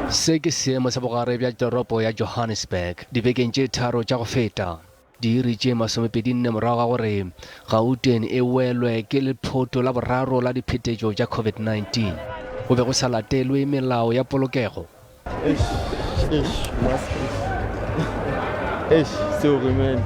Se ke seemo sa bogare bja toropo ya Johannesburg dibekeng tše tharo tša go feta di iri tše 24 morago ga gore Gauteng e welwe ke lephoto la boraro la diphetetšo tša COVID-19 go be go sa latelwe melao ya polokego. Sorry, man.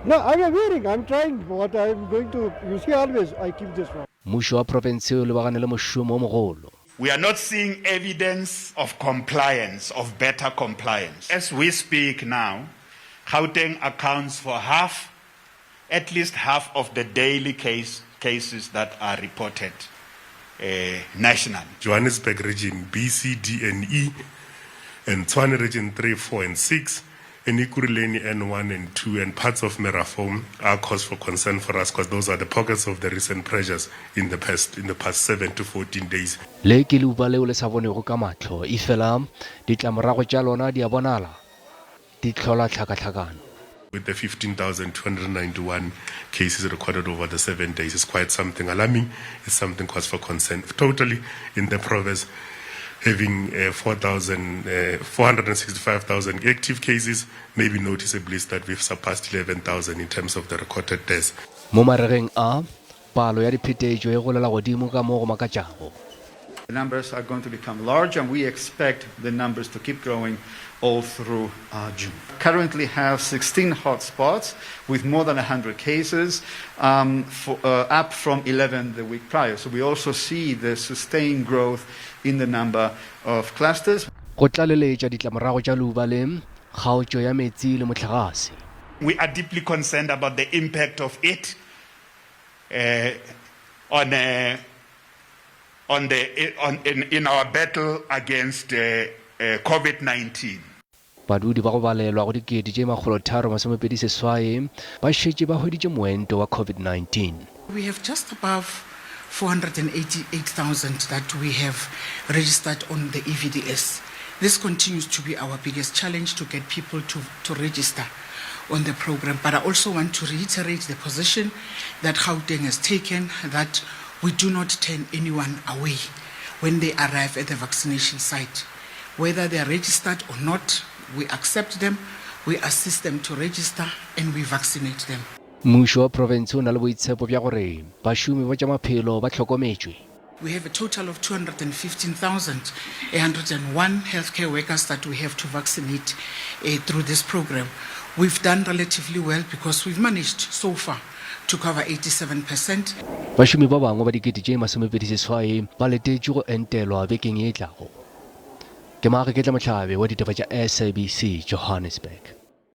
No, I'm wearing. I'm trying. What I'm going to. You see, always I keep this one. Mmušo wa province o lebagane le mošomo o mogolo. We are not seeing evidence of compliance, of better compliance. As we speak now, Gauteng accounts for at least half of the daily cases that are reported nationally. Johannesburg region B, C, D, and E, and Tshwane region 3, 4, and 6, and Ekurhuleni N1 and 2, and parts of Merafong are cause for concern for us because those are the pockets of the recent pressures in the past 7 to 14 days. Le ke leuba leo le sa bonego ka matlho e fela ditlamorago tša lona di a bonala di tlhola tlhakatlhakano. With the 15,291 cases recorded over the 7 days, is quite something alarming. It's something cause for concern. Totally in the province, having 465,000 active cases, maybe noticeably that we've surpassed 11,000 in terms of the recorded deaths. Mo maregeng a palo ya diphetetšo e golela godimo ka mo go makatšago. The numbers are going to become large, and we expect the numbers to keep growing all through June. Currently have 16 hotspots with more than 100 cases, up from 11 the week prior. So we also see the sustained growth in the number of clusters. Go tlaleletša ditlamorago tša leuba le kgaotšo ya metsi le motlakase. We are deeply concerned about the impact of it in our battle against COVID-19. Badudi ba go balelwa go dikete tše 328 ba šetše ba hweditše moento wa COVID-19. We have just above 488,000 that we have registered on the EVDS. This continues to be our biggest challenge, to get people to register on the program. But I also want to reiterate the position that Gauteng has taken, that we do not turn anyone away when they arrive at the vaccination site. Whether they are registered or not, we accept them, we assist them to register, and we vaccinate them. Mmušo wa province o na le boitshepo bja gore bašomi ba tša maphelo ba tlhokometšwe. We have a total of 215,801 healthcare workers that we have to vaccinate through this program. We've done relatively well because we've managed so far to cover 87%. Bašomi ba bangwe ba dikete tše 28 ba letetše go entelwa bekeng e tlago. Ke Maaketla Mohlabe wa ditaba tša SABC Johannesburg.